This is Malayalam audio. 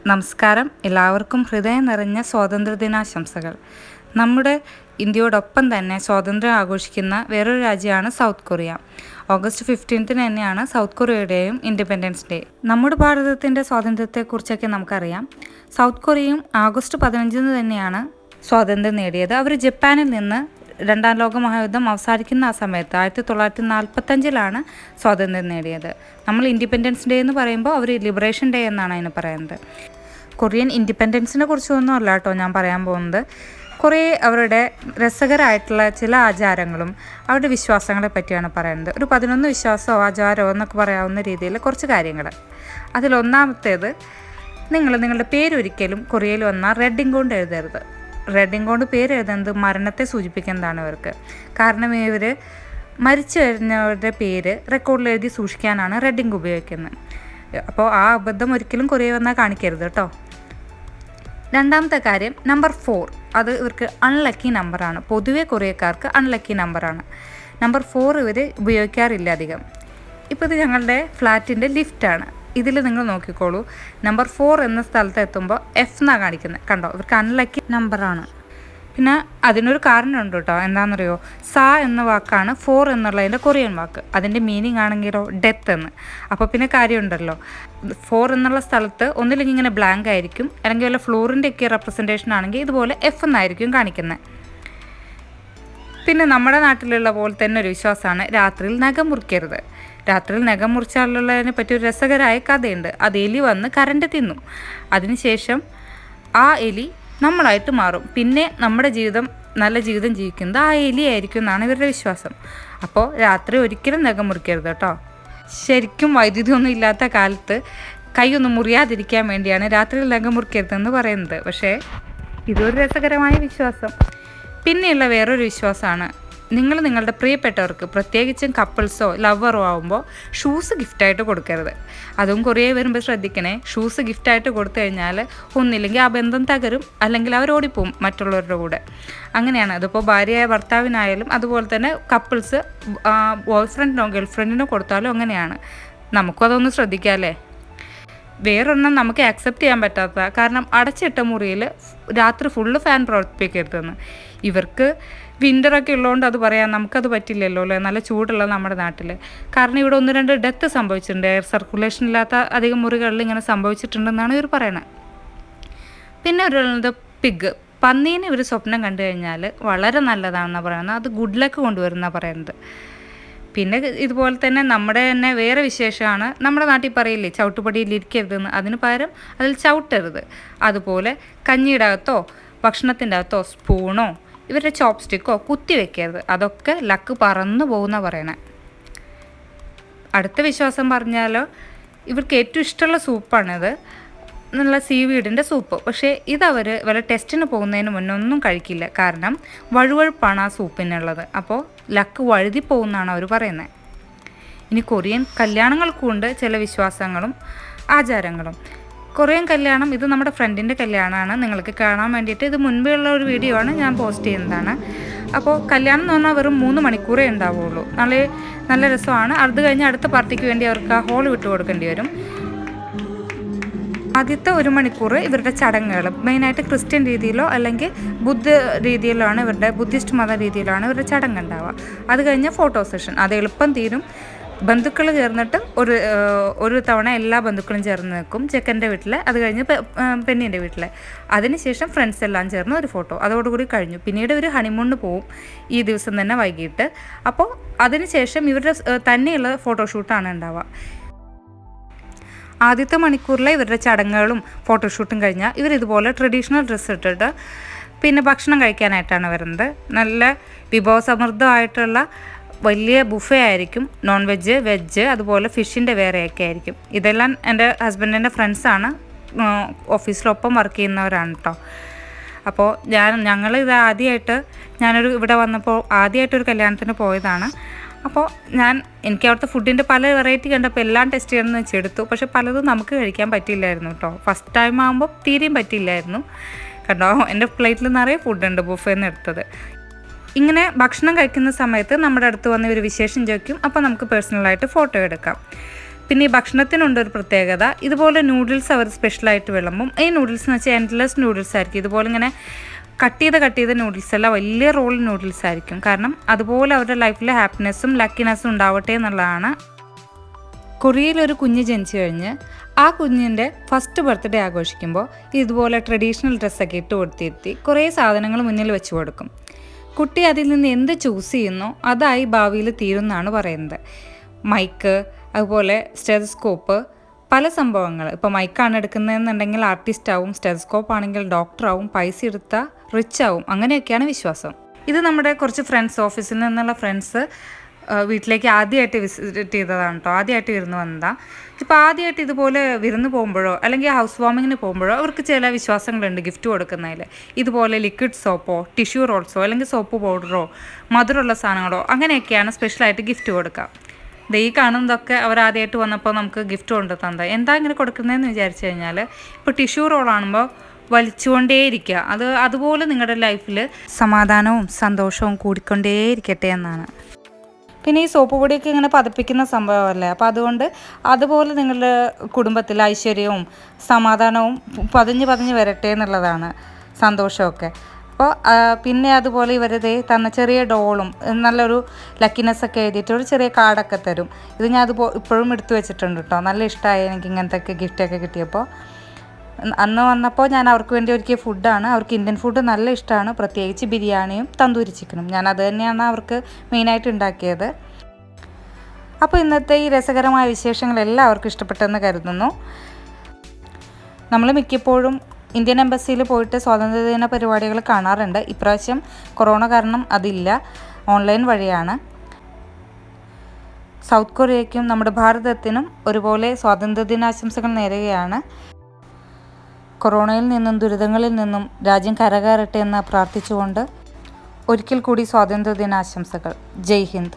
നമസ്കാരം. എല്ലാവർക്കും ഹൃദയം നിറഞ്ഞ സ്വാതന്ത്ര്യദിനാശംസകൾ. നമ്മുടെ ഇന്ത്യയോടൊപ്പം തന്നെ സ്വാതന്ത്ര്യം ആഘോഷിക്കുന്ന വേറൊരു രാജ്യമാണ് സൗത്ത് കൊറിയ. ഓഗസ്റ്റ് 15 തന്നെയാണ് സൗത്ത് കൊറിയയുടെയും ഇൻഡിപെൻഡൻസ് ഡേ. നമ്മുടെ ഭാരതത്തിൻ്റെ സ്വാതന്ത്ര്യത്തെക്കുറിച്ചൊക്കെ നമുക്കറിയാം. സൗത്ത് കൊറിയയും ആഗസ്റ്റ് 15 തന്നെയാണ് സ്വാതന്ത്ര്യം നേടിയത്. അവർ ജപ്പാനിൽ നിന്ന് രണ്ടാം ലോക മഹായുദ്ധം അവസാനിക്കുന്ന ആ സമയത്ത് 1945 സ്വാതന്ത്ര്യം നേടിയത്. നമ്മൾ ഇൻഡിപെൻഡൻസ് ഡേ എന്ന് പറയുമ്പോൾ അവർ ലിബറേഷൻ ഡേ എന്നാണ് അതിന് പറയുന്നത്. കൊറിയൻ ഇൻഡിപെൻഡൻസിനെ കുറിച്ചൊന്നും അല്ല കേട്ടോ ഞാൻ പറയാൻ പോകുന്നത്. കുറേ അവരുടെ രസകരമായിട്ടുള്ള ചില ആചാരങ്ങളും അവരുടെ വിശ്വാസങ്ങളെ പറ്റിയാണ് പറയുന്നത്. ഒരു 11 വിശ്വാസമോ ആചാരമോ എന്നൊക്കെ പറയാവുന്ന രീതിയിൽ കുറച്ച് കാര്യങ്ങൾ. അതിലൊന്നാമത്തേത്, നിങ്ങളുടെ പേരൊരിക്കലും കൊറിയയിൽ വന്നാൽ റെഡിങ് കൊണ്ട് എഴുതരുത്. റെഡിങ് കൊണ്ട് പേര് എഴുതുന്നത് മരണത്തെ സൂചിപ്പിക്കുന്നതാണ് ഇവർക്ക്. കാരണം ഇവർ മരിച്ചു കഴിഞ്ഞവരുടെ പേര് റെക്കോർഡിൽ എഴുതി സൂക്ഷിക്കാനാണ് റെഡിങ് ഉപയോഗിക്കുന്നത്. അപ്പോൾ ആ അബദ്ധം ഒരിക്കലും കൊറിയ വന്നാൽ കാണിക്കരുത് കേട്ടോ. രണ്ടാമത്തെ കാര്യം, നമ്പർ 4. അത് ഇവർക്ക് അൺലക്കി നമ്പറാണ്. പൊതുവേ കൊറിയക്കാർക്ക് അൺലക്കി നമ്പറാണ്. നമ്പർ 4 ഇവർ ഉപയോഗിക്കാറില്ല അധികം. ഇപ്പോൾ ഇത് ഞങ്ങളുടെ ഫ്ലാറ്റിൻ്റെ ലിഫ്റ്റാണ്. ഇതിൽ നിങ്ങൾ നോക്കിക്കോളൂ, നമ്പർ 4 എന്ന സ്ഥലത്ത് എത്തുമ്പോൾ F എന്നാണ് കാണിക്കുന്നത്. കണ്ടോ, ഇവർക്ക് അൺലക്കി നമ്പറാണ്. പിന്നെ അതിനൊരു കാരണമുണ്ട് കേട്ടോ. എന്താണെന്നറിയോ, സാ എന്ന വാക്കാണ് 4 എന്നുള്ളതിൻ്റെ കൊറിയൻ വാക്ക്. അതിൻ്റെ മീനിങ് ആണെങ്കിലോ ഡെത്ത് എന്ന്. അപ്പോൾ പിന്നെ കാര്യമുണ്ടല്ലോ, 4 എന്നുള്ള സ്ഥലത്ത് ഒന്നില്ലെങ്കിൽ ഇങ്ങനെ ബ്ലാങ്ക് ആയിരിക്കും, അല്ലെങ്കിൽ വല്ല ഫ്ലോറിൻ്റെയൊക്കെ റെപ്രസെൻറ്റേഷൻ ആണെങ്കിൽ ഇതുപോലെ F എന്നായിരിക്കും കാണിക്കുന്നത്. പിന്നെ നമ്മുടെ നാട്ടിലുള്ള പോലെ തന്നെ ഒരു വിശ്വാസമാണ് രാത്രിയിൽ നഖം മുറിക്കരുത്. രാത്രിയിൽ നഖം മുറിച്ചാലുള്ളതിനെ പറ്റി ഒരു രസകരമായ കഥയുണ്ട്. അത് എലി വന്ന് കരണ്ട് തിന്നും. അതിനുശേഷം ആ എലി നമ്മളായിട്ട് മാറും. പിന്നെ നമ്മുടെ നല്ല ജീവിതം ജീവിക്കുന്നത് ആ എലി ആയിരിക്കും എന്നാണ് ഇവരുടെ വിശ്വാസം. അപ്പോൾ രാത്രി ഒരിക്കലും നഖം മുറിക്കരുത് കേട്ടോ. ശരിക്കും വൈദ്യുതി ഒന്നും ഇല്ലാത്ത കാലത്ത് കൈയൊന്നും മുറിയാതിരിക്കാൻ വേണ്ടിയാണ് രാത്രിയിൽ നഖം മുറിക്കരുതെന്ന് പറയുന്നത്. പക്ഷേ ഇതൊരു രസകരമായ വിശ്വാസം. പിന്നെയുള്ള വേറൊരു വിശ്വാസമാണ്, നിങ്ങളുടെ പ്രിയപ്പെട്ടവർക്ക്, പ്രത്യേകിച്ചും കപ്പിൾസോ ലവറോ ആകുമ്പോൾ ഷൂസ് ഗിഫ്റ്റായിട്ട് കൊടുക്കരുത്. അതും കുറേ വരുമ്പോൾ ശ്രദ്ധിക്കണേ. ഷൂസ് ഗിഫ്റ്റായിട്ട് കൊടുത്തു കഴിഞ്ഞാൽ ഒന്നില്ലെങ്കിൽ ആ ബന്ധം തകരും, അല്ലെങ്കിൽ അവർ ഓടിപ്പോവും മറ്റുള്ളവരുടെ കൂടെ. അങ്ങനെയാണ്. അതിപ്പോൾ ഭാര്യയായ ഭർത്താവിനായാലും അതുപോലെ തന്നെ കപ്പിൾസ് ബോയ് ഫ്രണ്ടിനോ ഗേൾ ഫ്രണ്ടിനോ കൊടുത്താലും അങ്ങനെയാണ്. നമുക്കും അതൊന്ന് ശ്രദ്ധിക്കാമല്ലേ. വേറൊന്നും നമുക്ക് ആക്സെപ്റ്റ് ചെയ്യാൻ പറ്റാത്ത കാരണം, അടച്ചിട്ട മുറിയിൽ രാത്രി ഫുള്ള് ഫാൻ പ്രവർത്തിപ്പിക്കരുതെന്ന്. ഇവർക്ക് വിൻ്ററൊക്കെ ഉള്ളതുകൊണ്ട് അത് പറയാം, നമുക്കത് പറ്റില്ലല്ലോ അല്ലേ, നല്ല ചൂടുള്ള നമ്മുടെ നാട്ടിൽ. കാരണം ഇവിടെ 1-2 ഡെത്ത് സംഭവിച്ചിട്ടുണ്ട്. എയർ സർക്കുലേഷൻ ഇല്ലാത്ത അധികം മുറികളിൽ ഇങ്ങനെ സംഭവിച്ചിട്ടുണ്ടെന്നാണ് ഇവർ പറയുന്നത്. പിന്നെ ഒരു പിഗ്, പന്നീനെ ഇവർ സ്വപ്നം കണ്ടു കഴിഞ്ഞാൽ വളരെ നല്ലതാണെന്നാണ് പറയുന്നത്. അത് ഗുഡ് ലക്ക് കൊണ്ടുവരുന്നതാണ് പറയുന്നത്. പിന്നെ ഇതുപോലെ തന്നെ നമ്മുടെ തന്നെ വേറെ വിശേഷമാണ്, നമ്മുടെ നാട്ടിൽ പറയില്ലേ ചവിട്ടുപടിയിൽ ഇരിക്കരുതെന്ന്. അതിന് പകരം അതിൽ ചവിട്ടരുത്. അതുപോലെ കഞ്ഞിയുടെ അകത്തോ ഭക്ഷണത്തിൻ്റെ അകത്തോ സ്പൂണോ ഇവരുടെ ചോപ്സ്റ്റിക്കോ കുത്തി വെക്കരുത്. അതൊക്കെ ലക്ക് പറന്നു പോകുന്ന പറയണേ. അടുത്ത വിശ്വാസം പറഞ്ഞാലോ, ഇവർക്ക് ഏറ്റവും ഇഷ്ടമുള്ള സൂപ്പാണിത്, നല്ല സീവീഡിൻ്റെ സൂപ്പ്. പക്ഷേ ഇതവർ വല്ല ടെസ്റ്റിന് പോകുന്നതിന് മുന്നേ ഒന്നും കഴിക്കില്ല. കാരണം വഴുവഴുപ്പാണ് ആ സൂപ്പിനുള്ളത്. അപ്പോൾ ലക്ക് വഴുതി പോകുന്നതാണ് അവർ പറയുന്നത്. ഇനി കൊറിയൻ കല്യാണങ്ങൾക്കുണ്ട് ചില വിശ്വാസങ്ങളും ആചാരങ്ങളും. കൊറിയൻ കല്യാണം, ഇത് നമ്മുടെ ഫ്രണ്ടിൻ്റെ കല്യാണമാണ്. നിങ്ങൾക്ക് കാണാൻ വേണ്ടിയിട്ട് ഇത് മുൻപേ ഉള്ള ഒരു വീഡിയോ ആണ്, ഞാൻ പോസ്റ്റ് ചെയ്യുന്നതാണ്. അപ്പോൾ കല്യാണം എന്ന് പറഞ്ഞാൽ വെറും 3 മണിക്കൂറേ ഉണ്ടാവുള്ളൂ. നല്ല രസമാണ്. അത് കഴിഞ്ഞ് അടുത്ത പാർട്ടിക്ക് വേണ്ടി അവർക്ക് ആ ഹോൾ വിട്ടു കൊടുക്കേണ്ടി വരും. ആദ്യത്തെ 1 മണിക്കൂർ ഇവരുടെ ചടങ്ങുകൾ, മെയിനായിട്ട് ക്രിസ്ത്യൻ രീതിയിലോ അല്ലെങ്കിൽ ബുദ്ധ രീതിയിലോ ആണ് ബുദ്ധിസ്റ്റ് മത രീതിയിലാണ് ഇവരുടെ ചടങ്ങ് ഉണ്ടാവുക. അത് കഴിഞ്ഞ് ഫോട്ടോ സെഷൻ, അത് എളുപ്പം തീരും. ബന്ധുക്കൾ ചേർന്നിട്ട് ഒരു തവണ എല്ലാ ബന്ധുക്കളും ചേർന്ന് നിൽക്കും ചെക്കൻ്റെ വീട്ടിൽ. അത് കഴിഞ്ഞ് പെണ്ണിൻ്റെ വീട്ടിൽ. അതിനുശേഷം ഫ്രണ്ട്സ് എല്ലാം ചേർന്ന് ഒരു ഫോട്ടോ, അതോടുകൂടി കഴിഞ്ഞു. പിന്നീട് ഇവർ ഹണിമൂണിന് പോവും ഈ ദിവസം തന്നെ വൈകിട്ട്. അപ്പോൾ അതിനുശേഷം ഇവരുടെ തന്നെയുള്ള ഫോട്ടോഷൂട്ടാണ് ഉണ്ടാവുക. ആദ്യത്തെ മണിക്കൂറിൽ ഇവരുടെ ചടങ്ങുകളും ഫോട്ടോഷൂട്ടും കഴിഞ്ഞാൽ ഇവരിതുപോലെ ട്രഡീഷണൽ ഡ്രസ്സ് ഇട്ടിട്ട് പിന്നെ ഭക്ഷണം കഴിക്കാനായിട്ടാണ് വരുന്നത്. നല്ല വിഭവസമൃദ്ധമായിട്ടുള്ള വലിയ ബുഫേ ആയിരിക്കും. നോൺ വെജ്, വെജ്, അതുപോലെ ഫിഷിൻ്റെ വേറെയൊക്കെ ആയിരിക്കും. ഇതെല്ലാം എൻ്റെ ഹസ്ബൻഡിൻ്റെ ഫ്രണ്ട്സാണ്, ഓഫീസിലൊപ്പം വർക്ക് ചെയ്യുന്നവരാണ് കേട്ടോ. അപ്പോൾ ഞങ്ങളിത് ഇവിടെ വന്നപ്പോൾ ആദ്യമായിട്ടൊരു കല്യാണത്തിന് പോയതാണ്. അപ്പോൾ എനിക്ക് അവിടുത്തെ ഫുഡിൻ്റെ പല വെറൈറ്റി കണ്ടപ്പോൾ എല്ലാം ടെസ്റ്റ് ചെയ്യണമെന്ന് വെച്ചെടുത്തു. പക്ഷെ പലതും നമുക്ക് കഴിക്കാൻ പറ്റിയില്ലായിരുന്നു കേട്ടോ. ഫസ്റ്റ് ടൈം ആകുമ്പോൾ തീരെയും പറ്റിയില്ലായിരുന്നു. കണ്ടോ, എൻ്റെ പ്ലേറ്റിൽ നിറയെ ഫുഡുണ്ട് ബുഫേന്ന് എടുത്തത്. ഇങ്ങനെ ഭക്ഷണം കഴിക്കുന്ന സമയത്ത് നമ്മുടെ അടുത്ത് വന്ന് ഒരു വിശേഷം ചോദിക്കും. അപ്പോൾ നമുക്ക് പേഴ്സണലായിട്ട് ഫോട്ടോ എടുക്കാം. പിന്നെ ഈ ഭക്ഷണത്തിനുണ്ടൊരു പ്രത്യേകത, ഇതുപോലെ നൂഡിൽസ് അവർ സ്പെഷ്യലായിട്ട് വിളമ്പും. ഈ നൂഡിൽസ് എന്ന് വെച്ചാൽ എൻഡ്ലെസ് നൂഡിൽസ് ആയിരിക്കും. ഇതുപോലെ ഇങ്ങനെ കട്ട് ചെയ്ത നൂഡിൽസ് അല്ല, വലിയ റോൾ നൂഡിൽസ് ആയിരിക്കും. കാരണം അതുപോലെ അവരുടെ ലൈഫിൽ ഹാപ്പിനെസ്സും ലക്കിനെസ്സും ഉണ്ടാവട്ടെ എന്നുള്ളതാണ്. കൊറിയയിലൊരു കുഞ്ഞ് ജനിച്ചു കഴിഞ്ഞ് ആ കുഞ്ഞിൻ്റെ ഫസ്റ്റ് ബർത്ത്ഡേ ആഘോഷിക്കുമ്പോൾ ഇതുപോലെ ട്രഡീഷണൽ ഡ്രസ്സൊക്കെ ഇട്ട് കൊടുത്തിരുത്തി കുറേ സാധനങ്ങൾ മുന്നിൽ വെച്ച് കൊടുക്കും. കുട്ടി അതിൽ നിന്ന് എന്ത് ചൂസ് ചെയ്യുന്നോ അതായി ഭാവിയിൽ തീരുമെന്നാണ് പറയുന്നത്. മൈക്ക്, അതുപോലെ സ്റ്റെതസ്കോപ്പ്, പല സംഭവങ്ങൾ. ഇപ്പോൾ മൈക്കാണ് എടുക്കുന്നതെന്നുണ്ടെങ്കിൽ ആർട്ടിസ്റ്റ് ആവും, സ്റ്റെതസ്കോപ്പ് ആണെങ്കിൽ ഡോക്ടറാവും, പൈസ എടുത്താൽ റിച്ച് ആവും, അങ്ങനെയൊക്കെയാണ് വിശ്വാസം. ഇത് നമ്മുടെ കുറച്ച് ഫ്രണ്ട്സ്, ഓഫീസിൽ നിന്നുള്ള ഫ്രണ്ട്സ് വീട്ടിലേക്ക് ആദ്യമായിട്ട് വിസിറ്റ് ചെയ്തതാണ് കേട്ടോ. ആദ്യമായിട്ട് വിരുന്ന് വന്നതാണ്. ഇപ്പോൾ ആദ്യമായിട്ട് ഇതുപോലെ വിരുന്ന് പോകുമ്പോഴോ അല്ലെങ്കിൽ ഹൗസ് വാമിങ്ങിന് പോകുമ്പോഴോ അവർക്ക് ചില വിശ്വാസങ്ങളുണ്ട് ഗിഫ്റ്റ് കൊടുക്കുന്നതിൽ. ഇതുപോലെ ലിക്വിഡ് സോപ്പോ ടിഷ്യൂ റോൾസോ അല്ലെങ്കിൽ സോപ്പ് പൗഡറോ മധുരമുള്ള സാധനങ്ങളോ അങ്ങനെയൊക്കെയാണ് സ്പെഷ്യലായിട്ട് ഗിഫ്റ്റ് കൊടുക്കുക. ഈ കാണുന്നതൊക്കെ അവർ ആദ്യമായിട്ട് വന്നപ്പോൾ നമുക്ക് ഗിഫ്റ്റ് കൊണ്ട് തന്നത്. എന്താ ഇങ്ങനെ കൊടുക്കുന്നതെന്ന് വിചാരിച്ചു കഴിഞ്ഞാൽ, ഇപ്പോൾ ടിഷ്യൂ റോളാണുമ്പോൾ വലിച്ചുകൊണ്ടേയിരിക്കുക, അതുപോലെ നിങ്ങളുടെ ലൈഫിൽ സമാധാനവും സന്തോഷവും കൂടിക്കൊണ്ടേയിരിക്കട്ടെ എന്നാണ്. പിന്നെ ഈ സോപ്പ് പൊടിയൊക്കെ ഇങ്ങനെ പതപ്പിക്കുന്ന സംഭവമല്ലേ, അപ്പോൾ അതുകൊണ്ട് അതുപോലെ നിങ്ങളുടെ കുടുംബത്തിൽ ഐശ്വര്യവും സമാധാനവും പതിഞ്ഞ് വരട്ടെ എന്നുള്ളതാണ്, സന്തോഷമൊക്കെ. അപ്പോൾ പിന്നെ അതുപോലെ ഇവരതേ തന്ന ചെറിയ ഡോളും നല്ലൊരു ലക്കിനെസ്സൊക്കെ എഴുതിയിട്ട് ഒരു ചെറിയ കാർഡൊക്കെ തരും. ഇത് ഞാൻ ഇപ്പോഴും എടുത്തു വെച്ചിട്ടുണ്ട് കേട്ടോ. നല്ല ഇഷ്ടമായി എനിക്ക് ഇങ്ങനത്തെ ഗിഫ്റ്റൊക്കെ കിട്ടിയപ്പോൾ. അന്ന് വന്നപ്പോൾ ഞാൻ അവർക്ക് വേണ്ടി ഒരുക്കിയ ഫുഡാണ്. അവർക്ക് ഇന്ത്യൻ ഫുഡ് നല്ല ഇഷ്ടമാണ്, പ്രത്യേകിച്ച് ബിരിയാണിയും തന്തൂരി ചിക്കനും. ഞാൻ അത് തന്നെയാണ് അവർക്ക് മെയിനായിട്ട് ഉണ്ടാക്കിയത്. അപ്പോൾ ഇന്നത്തെ ഈ രസകരമായ വിശേഷങ്ങൾ എല്ലാവർക്കും ഇഷ്ടപ്പെട്ടെന്ന് കരുതുന്നു. നമ്മൾ മിക്കപ്പോഴും ഇന്ത്യൻ എംബസിയിൽ പോയിട്ട് സ്വാതന്ത്ര്യദിന പരിപാടികൾ കാണാറുണ്ട്. ഇപ്രാവശ്യം കൊറോണ കാരണം അതില്ല, ഓൺലൈൻ വഴിയാണ്. സൗത്ത് കൊറിയയ്ക്കും നമ്മുടെ ഭാരതത്തിനും ഒരുപോലെ സ്വാതന്ത്ര്യദിനാശംസകൾ നേരുകയാണ്. കൊറോണയിൽ നിന്നും ദുരിതങ്ങളിൽ നിന്നും രാജ്യം കരകയറട്ടെ എന്ന് പ്രാർത്ഥിച്ചുകൊണ്ട് ഒരിക്കൽ കൂടി സ്വാതന്ത്ര്യദിനാശംസകൾ. ജയ് ഹിന്ദ്.